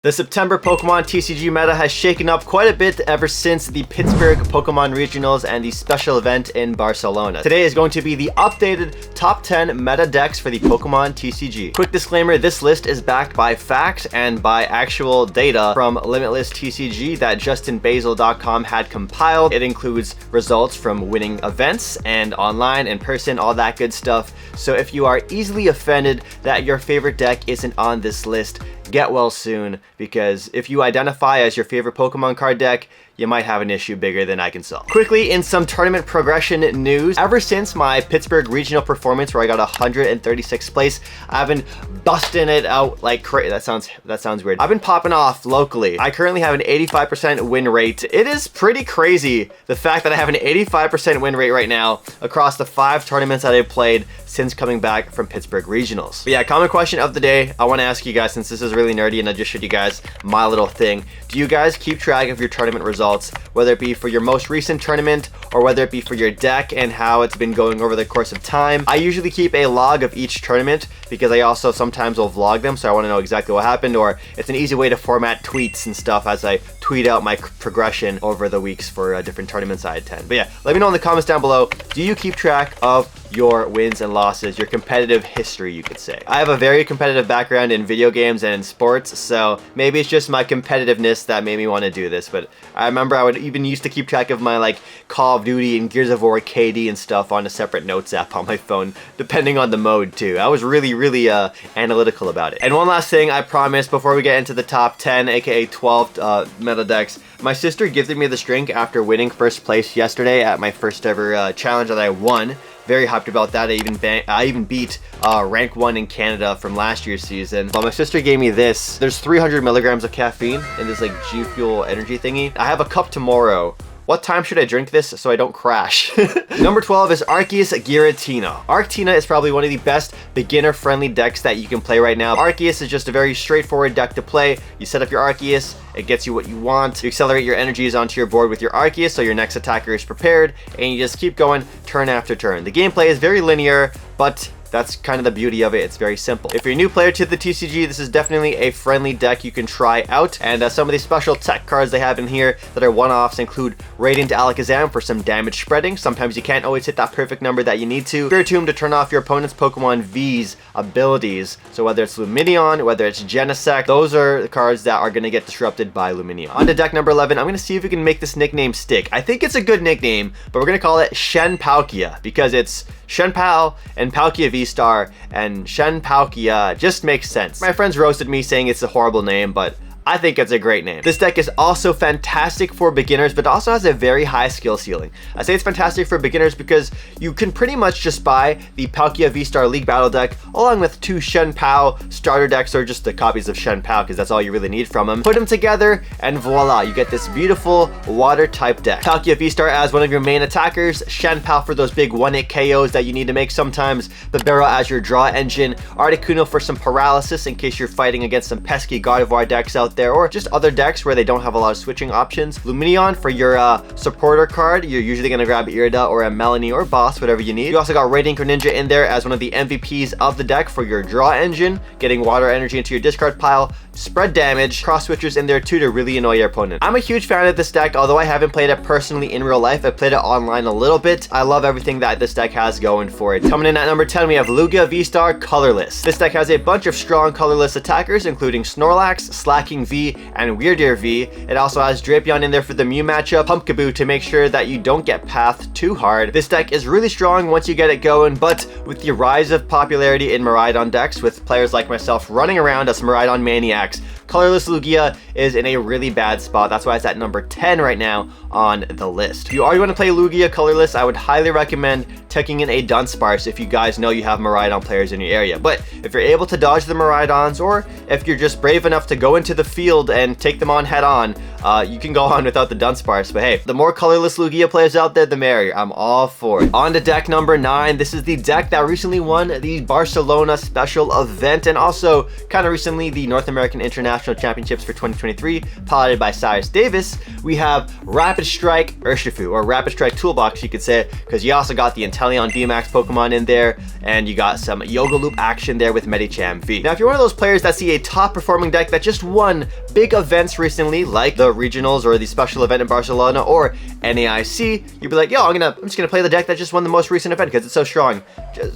The September Pokemon TCG meta has shaken up quite a bit ever since the Pittsburgh Pokemon Regionals and the special event in Barcelona. Today is going to be the updated top 10 meta decks for the Pokemon TCG. Quick disclaimer, this list is backed by facts and by actual data from Limitless TCG that JustinBasil.com had compiled. It includes results from winning events and online, in person, all that good stuff. So if you are easily offended that your favorite deck isn't on this list, get well soon, because if you identify as your favorite Pokemon card deck, you might have an issue bigger than I can solve. Quickly, in some tournament progression news, ever since my Pittsburgh regional performance where I got 136th place, I've been busting it out like crazy. That sounds weird. I've been popping off locally. I currently have an 85% win rate. It is pretty crazy, the fact that I have an 85% win rate right now across the 5 tournaments that I've played since coming back from Pittsburgh Regionals. But yeah, common question of the day, I want to ask you guys, since this is really nerdy and I just showed you guys my little thing, do you guys keep track of your tournament results, whether it be for your most recent tournament or whether it be for your deck and how it's been going over the course of time? I usually keep a log of each tournament because I also sometimes will vlog them, so I want to know exactly what happened, or it's an easy way to format tweets and stuff as I tweet out my progression over the weeks for different tournaments I attend. But yeah, let me know in the comments down below, do you keep track of your wins and losses, your competitive history, you could say? I have a very competitive background in video games and in sports, so maybe it's just my competitiveness that made me want to do this. But I remember I would even used to keep track of my like Call of Duty and Gears of War KD and stuff on a separate notes app on my phone, depending on the mode too. I was really analytical about it. And one last thing I promise before we get into the top 10 aka 12 meta decks, my sister gifted me this drink after winning first place yesterday at my first ever challenge that I won. Very hyped about that. I even beat rank 1 in Canada from last year's season. But my sister gave me this. There's 300 milligrams of caffeine in this like G Fuel energy thingy. I have a cup tomorrow. What time should I drink this so I don't crash? Number 12 is Arceus Giratina. Arctina is probably one of the best beginner-friendly decks that you can play right now. Arceus is just a very straightforward deck to play. You set up your Arceus, it gets you what you want. You accelerate your energies onto your board with your Arceus so your next attacker is prepared, and you just keep going turn after turn. The gameplay is very linear, but that's kind of the beauty of it. It's very simple. If you're a new player to the TCG, this is definitely a friendly deck you can try out. And some of the special tech cards they have in here that are one-offs include Radiant Alakazam for some damage spreading. Sometimes you can't always hit that perfect number that you need to. Spiritomb to turn off your opponent's Pokemon V's abilities. So whether it's Lumineon, whether it's Genesect, those are the cards that are going to get disrupted by Lumineon. On to deck number 11, I'm going to see if we can make this nickname stick. I think it's a good nickname, but we're going to call it Shen Palkia because it's Shen Pal and Palkia V-Star, and Shen Palkia just makes sense. My friends roasted me saying it's a horrible name, but I think it's a great name. This deck is also fantastic for beginners, but also has a very high skill ceiling. I say it's fantastic for beginners because you can pretty much just buy the Palkia V-Star League Battle deck along with 2 Shen Pao starter decks, or just the copies of Shen Pao because that's all you really need from them. Put them together and voila, you get this beautiful water type deck. Palkia V-Star as one of your main attackers, Shen Pao for those big 1-hit KOs that you need to make sometimes, Bibarel as your draw engine, Articuno for some paralysis in case you're fighting against some pesky Gardevoir decks out there, or just other decks where they don't have a lot of switching options. Lumineon for your supporter card. You're usually going to grab Irida or a Melanie or Boss, whatever you need. You also got Radiant Greninja in there as one of the MVPs of the deck for your draw engine, getting water energy into your discard pile, spread damage, cross switchers in there too to really annoy your opponent. I'm a huge fan of this deck, although I haven't played it personally in real life. I played it online a little bit. I love everything that this deck has going for it. Coming in at number 10, we have Lugia V-Star Colorless. This deck has a bunch of strong colorless attackers, including Snorlax, Slacking V, and Weirdeer V. It also has Drapion in there for the Mew matchup, Pumpkaboo to make sure that you don't get pathed too hard. This deck is really strong once you get it going, but with the rise of popularity in Miraidon decks, with players like myself running around as Miraidon maniacs, colorless Lugia is in a really bad spot. That's why it's at number 10 right now on the list. If you already want to play Lugia colorless, I would highly recommend tucking in a Dunsparce if you guys know you have Miraidon players in your area. But if you're able to dodge the Miraidons, or if you're just brave enough to go into the field and take them on head on, you can go on without the Dunsparce. But hey, the more colorless Lugia players out there, the merrier. I'm all for it. On to deck number 9. This is the deck that recently won the Barcelona special event, and also kind of recently the North American International Championships for 2023, piloted by Cyrus Davis. We have Rapid Strike Urshifu, or Rapid Strike Toolbox, you could say, because you also got the Inteleon VMAX Pokemon in there, and you got some Yoga Loop action there with Medicham V. Now, if you're one of those players that see a top performing deck that just won big events recently, like the regionals or the special event in Barcelona or NAIC, you'd be like, yo, I'm just gonna play the deck that just won the most recent event because it's so strong.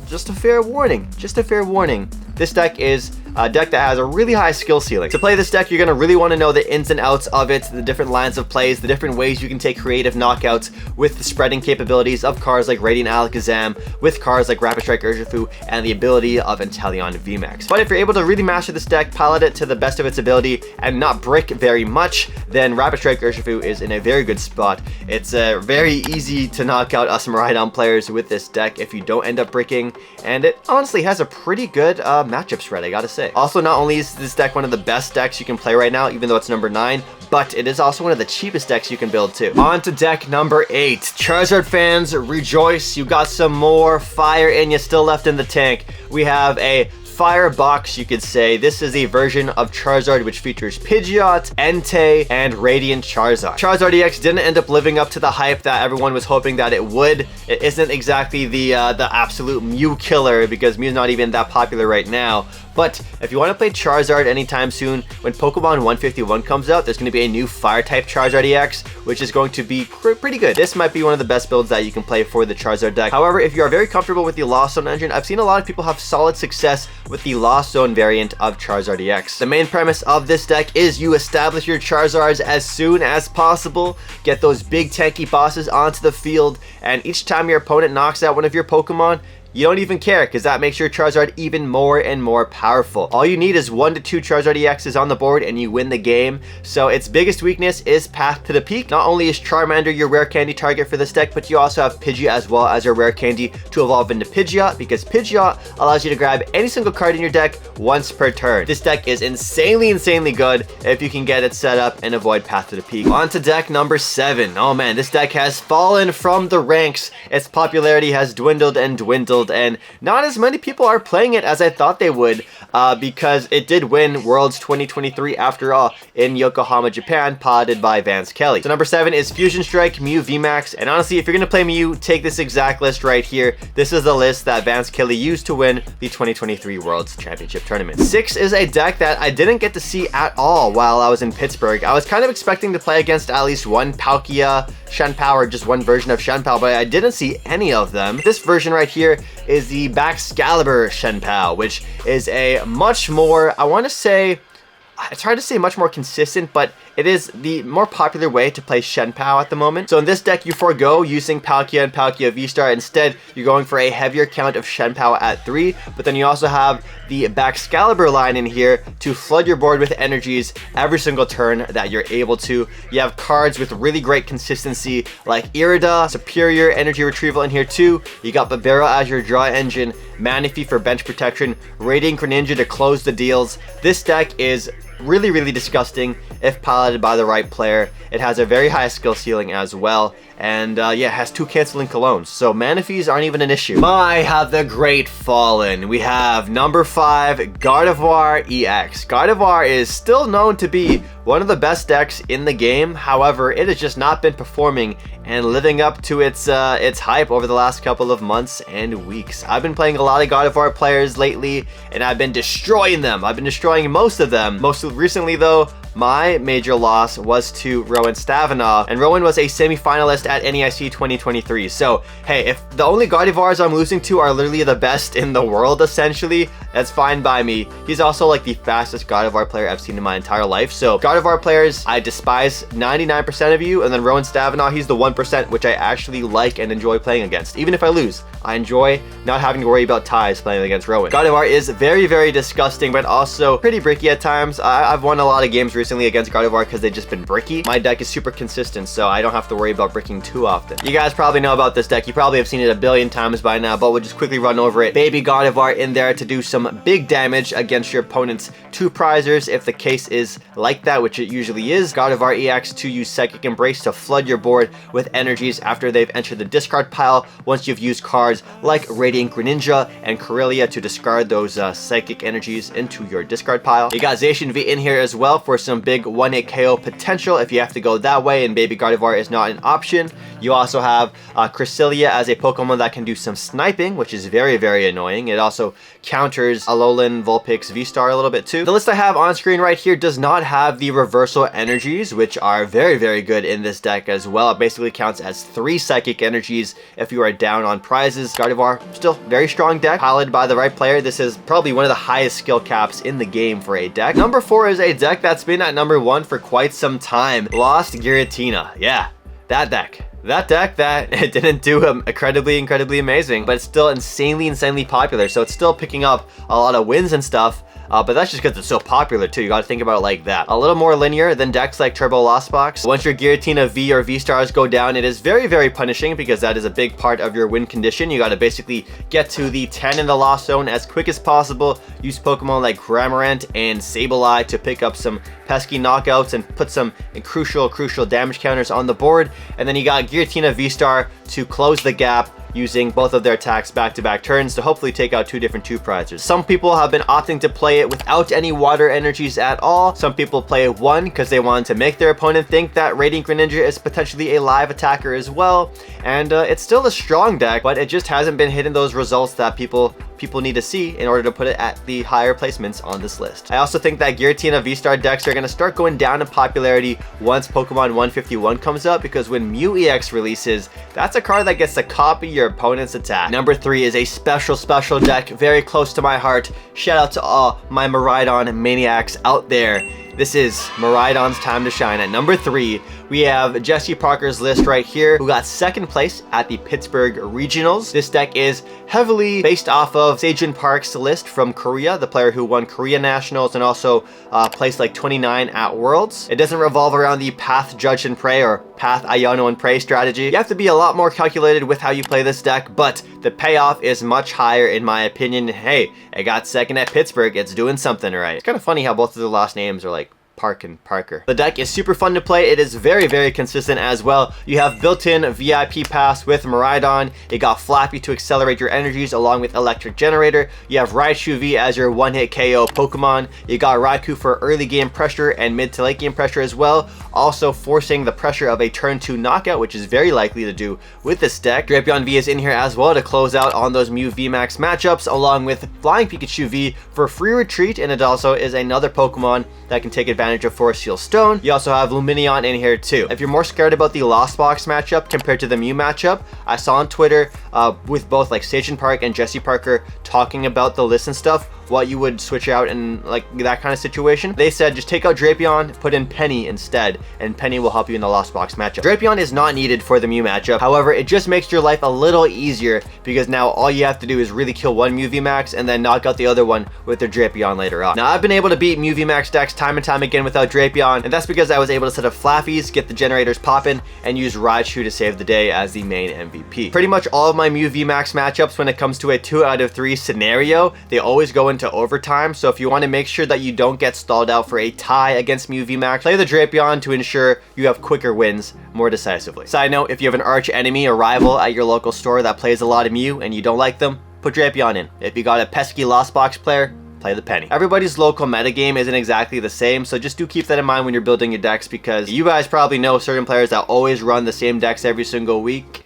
Just a fair warning. Just a fair warning. This deck is a deck that has a really high skill ceiling. To play this deck, you're gonna really want to know the ins and outs of it, the different lines of plays, the different ways you can take creative knockouts with the spreading capabilities of cards like Radiant Alakazam, with cards like Rapid Strike Urshifu, and the ability of Inteleon VMAX. But if you're able to really master this deck, pilot it to the best of its ability, and not brick very much, then Rapid Strike Urshifu is in a very good spot. It's very easy to knock out some Rhydon players with this deck if you don't end up bricking, and it honestly has a pretty good matchup spread, I gotta say. Also, not only is this deck one of the best decks you can play right now, even though it's number 9, but it is also one of the cheapest decks you can build too. On to deck number 8. Charizard fans, rejoice, you got some more fire in you still left in the tank. We have a Firebox, you could say. This is a version of Charizard which features Pidgeot, Entei, and Radiant Charizard. Charizard EX didn't end up living up to the hype that everyone was hoping that it would. It isn't exactly the absolute Mew killer because Mew's not even that popular right now. But if you want to play Charizard anytime soon, when Pokemon 151 comes out, there's going to be a new Fire-type Charizard EX, which is going to be pretty good. This might be one of the best builds that you can play for the Charizard deck. However, if you are very comfortable with the Lost Zone engine, I've seen a lot of people have solid success with the Lost Zone variant of Charizard EX. The main premise of this deck is you establish your Charizards as soon as possible, get those big tanky bosses onto the field, and each time your opponent knocks out one of your Pokemon, you don't even care because that makes your Charizard even more and more powerful. All you need is 1 to 2 Charizard EXs on the board and you win the game. So its biggest weakness is Path to the Peak. Not only is Charmander your rare candy target for this deck, but you also have Pidgey as well as your rare candy to evolve into Pidgeot, because Pidgeot allows you to grab any single card in your deck once per turn. This deck is insanely good if you can get it set up and avoid Path to the Peak. On to deck number 7. Oh man, this deck has fallen from the ranks. Its popularity has dwindled and dwindled, and not as many people are playing it as I thought they would, because it did win Worlds 2023 after all in Yokohama, Japan, piloted by Vance Kelly. So number 7 is Fusion Strike, Mew VMAX, and honestly, if you're gonna play Mew, take this exact list right here. This is the list that Vance Kelly used to win the 2023 Worlds Championship Tournament. 6 is a deck that I didn't get to see at all while I was in Pittsburgh. I was kind of expecting to play against at least one Palkia, Shenpao, or just one version of Shenpao, but I didn't see any of them. This version right here is the Baxcalibur Shenpao, which is a much more, I want to say, it's hard to say much more consistent, but it is the more popular way to play Shenpao at the moment. So in this deck, you forego using Palkia and Palkia V-Star. Instead, you're going for a heavier count of Shenpao at 3, but then you also have the Baxcalibur line in here to flood your board with energies every single turn that you're able to. You have cards with really great consistency like Irida, Superior Energy Retrieval in here too. You got Babero as your draw engine, Manaphy for bench protection, Radiant Greninja to close the deals. This deck is really disgusting if piloted by the right player. It has a very high skill ceiling as well, and yeah, it has 2 canceling colognes, so Manaphy's aren't even an issue. My, have the great fallen. We have number 5, Gardevoir EX. Gardevoir is still known to be one of the best decks in the game. However, it has just not been performing and living up to its hype over the last couple of months and weeks. I've been playing a lot of Gardevoir players lately, and I've been destroying them. I've been destroying most of them. Most recently though, my major loss was to Rowan Stavenov, and Rowan was a semi-finalist at NAIC 2023. So, hey, if the only Gardevoirs I'm losing to are literally the best in the world, essentially, that's fine by me. He's also like the fastest Gardevoir player I've seen in my entire life. So, Gardevoir players, I despise 99% of you, and then Rowan Stavenov, he's the 1%, which I actually like and enjoy playing against. Even if I lose, I enjoy not having to worry about ties playing against Rowan. Gardevoir is very disgusting, but also pretty bricky at times. I've won a lot of games recently against Gardevoir because they've just been bricky. My deck is super consistent, so I don't have to worry about bricking too often. You guys probably know about this deck. You probably have seen it a billion times by now, but we'll just quickly run over it. Baby Gardevoir in there to do some big damage against your opponent's 2 prizers, if the case is like that, which it usually is. Gardevoir EX to use Psychic Embrace to flood your board with energies after they've entered the discard pile, once you've used cards like Radiant Greninja and Corellia to discard those psychic energies into your discard pile. You got Zacian V in here as well for some big 1-hit KO potential if you have to go that way and Baby Gardevoir is not an option. You also have Cresselia as a Pokemon that can do some sniping, which is very annoying. It also counters Raiders, Alolan, Vulpix, V-Star a little bit too. The list I have on screen right here does not have the reversal energies, which are very, very good in this deck as well. It basically counts as 3 psychic energies if you are down on prizes. Gardevoir, still very strong deck, piloted by the right player. This is probably one of the highest skill caps in the game for a deck. Number 4 is a deck that's been at number 1 for quite some time. Lost Giratina. Yeah, that deck. That deck that it didn't do incredibly amazing, but it's still insanely popular. So it's still picking up a lot of wins and stuff. But that's just because it's so popular too. You got to think about it like that. A little more linear than decks like Turbo Lost Box. Once your Giratina V or V Stars go down, it is very, very punishing because that is a big part of your win condition. You got to basically get to the 10 in the Lost Zone as quick as possible. Use Pokemon like Cramorant and Sableye to pick up some pesky knockouts and put some crucial damage counters on the board. And then you got Giratina V Star to close the gap, using both of their attacks back-to-back turns to hopefully take out 2 different 2-prizers. Some people have been opting to play it without any water energies at all. Some people play it 1 because they want to make their opponent think that Radiant Greninja is potentially a live attacker as well. And it's still a strong deck, but it just hasn't been hitting those results that people need to see in order to put it at the higher placements on this list. I also think that Giratina V-Star decks are going to start going down in popularity once Pokemon 151 comes up, because when Mew EX releases, that's a card that gets to copy your opponent's attack. Number 3 is a special deck very close to my heart. Shout out to all my Miraidon maniacs out there. This is Miraidon's time to shine. At number 3, we have Jesse Parker's list right here, who got 2nd place at the Pittsburgh Regionals. This deck is heavily based off of Sejun Park's list from Korea, the player who won Korea Nationals and also placed like 29 at Worlds. It doesn't revolve around the Path Judge and Pray or Path Iono and Pray strategy. You have to be a lot more calculated with how you play this deck, but the payoff is much higher in my opinion. Hey, it got 2nd at Pittsburgh. It's doing something right. It's kind of funny how both of the last names are like Park and Parker. The deck is super fun to play. It is very, very consistent as well. You have built-in VIP pass with Miraidon. You got Flappy to accelerate your energies along with Electric Generator. You have Raichu V as your one-hit KO Pokemon. You got Raikou for early game pressure and mid to late game pressure as well, also forcing the pressure of a turn 2 knockout, which is very likely to do with this deck. Drapion V is in here as well to close out on those Mew VMAX matchups, along with Flying Pikachu V for free retreat, and it also is another Pokemon that can take advantage of Force Seal Stone. You also have Lumineon in here too. If you're more scared about the Lost Box matchup compared to the Mew matchup, I saw on Twitter with both like Sejun Park and Jesse Parker talking about the list and stuff, what you would switch out in like that kind of situation. They said just take out Drapion, put in Penny instead, and Penny will help you in the Lost Box matchup. Drapion is not needed for the Mew matchup. However, it just makes your life a little easier because now all you have to do is really kill one Mew VMAX and then knock out the other one with their Drapion later on. Now, I've been able to beat Mew VMAX decks time and time again without Drapion, and that's because I was able to set up Flappies, get the generators popping, and use Raichu to save the day as the main MVP. Pretty much all of my Mew VMAX matchups, when it comes to a 2 out of 3 scenario, they always go into overtime. So if you want to make sure that you don't get stalled out for a tie against Mew VMAX, play the Drapion to ensure you have quicker wins more decisively. Side note, if you have an arch enemy or rival at your local store that plays a lot of Mew and you don't like them, put Drapion in. If you got a pesky Lost Box player, play the Penny. Everybody's local metagame isn't exactly the same, so just do keep that in mind when you're building your decks, because you guys probably know certain players that always run the same decks every single week.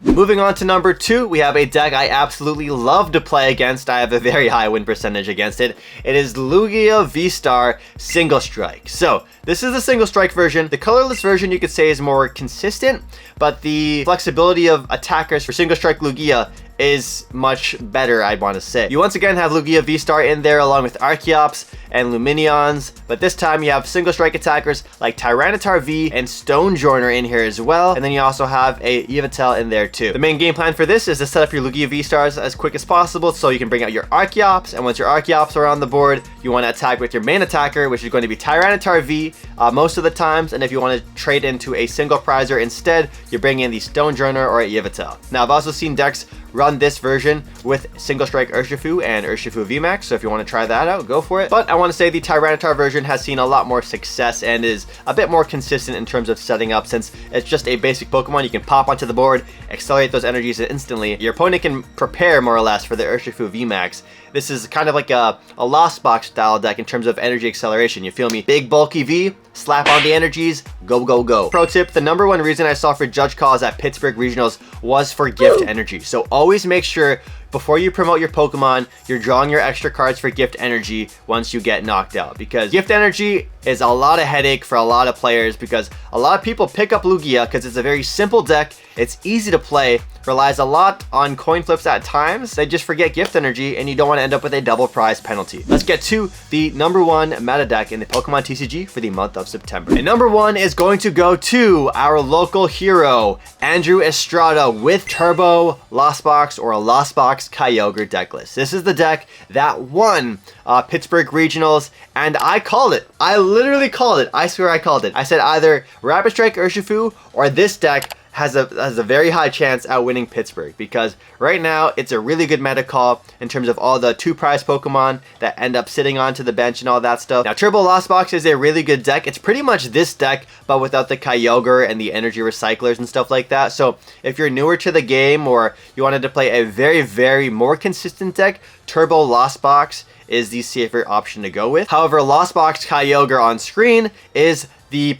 Moving on to number 2, we have a deck I absolutely love to play against. I have a very high win percentage against it. It is Lugia V-Star Single Strike. So this is the Single Strike version. The colorless version you could say is more consistent, but the flexibility of attackers for Single Strike Lugia is much better, I'd want to say. You once again have Lugia V-Star in there along with Archeops and Lumineons, but this time you have single strike attackers like Tyranitar V and Stonejourner in here as well, and then you also have a Yveltal in there too. The main game plan for this is to set up your Lugia V-Stars as quick as possible so you can bring out your Archeops, and once your Archeops are on the board, you want to attack with your main attacker, which is going to be Tyranitar V most of the times, and if you want to trade into a single prizer instead, you bring in the Stonejourner or a Yveltal. Now, I've also seen decks run this version with Single Strike Urshifu and Urshifu VMAX, so if you want to try that out, go for it. But I want to say the Tyranitar version has seen a lot more success and is a bit more consistent in terms of setting up, since it's just a basic Pokemon. You can pop onto the board, accelerate those energies instantly. Your opponent can prepare more or less for the Urshifu VMAX. This is kind of like a Lost Box style deck in terms of energy acceleration. You feel me? Big bulky V, slap on the energies, go, go, go. Pro tip, the #1 reason I saw for Judge Calls at Pittsburgh Regionals was for gift energy. So always make sure before you promote your Pokemon, you're drawing your extra cards for gift energy once you get knocked out, because gift energy is a lot of headache for a lot of players, because a lot of people pick up Lugia because it's a very simple deck, it's easy to play, relies a lot on coin flips at times. They just forget gift energy and you don't want to end up with a double prize penalty. Let's get to the number 1 meta deck in the Pokemon TCG for the month of September. And number 1 is going to go to our local hero, Andrew Estrada, with Turbo Lost Box or a Lost Box Kyogre deck list. This is the deck that won Pittsburgh Regionals, and I called it. I literally called it. I swear I called it. I said either Rapid Strike Urshifu or this deck has a very high chance at winning Pittsburgh, because right now it's a really good meta call in terms of all the 2 prize Pokemon that end up sitting onto the bench and all that stuff. Now, Turbo Lost Box is a really good deck. It's pretty much this deck, but without the Kyogre and the energy recyclers and stuff like that. So if you're newer to the game or you wanted to play a very, very more consistent deck, Turbo Lost Box is the safer option to go with. However, Lost Box Kyogre on screen is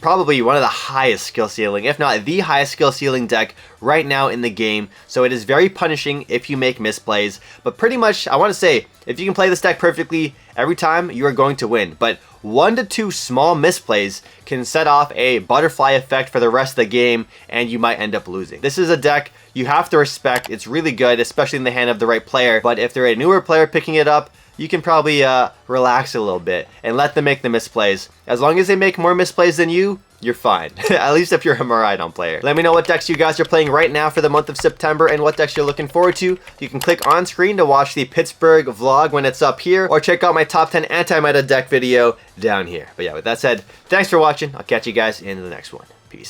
probably one of the highest skill ceiling, if not the highest skill ceiling deck right now in the game. So it is very punishing if you make misplays, but pretty much I want to say if you can play this deck perfectly every time, you are going to win. But 1 to 2 small misplays can set off a butterfly effect for the rest of the game and you might end up losing. This is a deck you have to respect. It's really good, especially in the hand of the right player, but if they're a newer player picking it up, you can probably relax a little bit and let them make the misplays. As long as they make more misplays than you, you're fine. At least if you're a Miraidon player. Let me know what decks you guys are playing right now for the month of September and what decks you're looking forward to. You can click on screen to watch the Pittsburgh vlog when it's up here, or check out my top 10 anti-meta deck video down here. But yeah, with that said, thanks for watching. I'll catch you guys in the next one. Peace.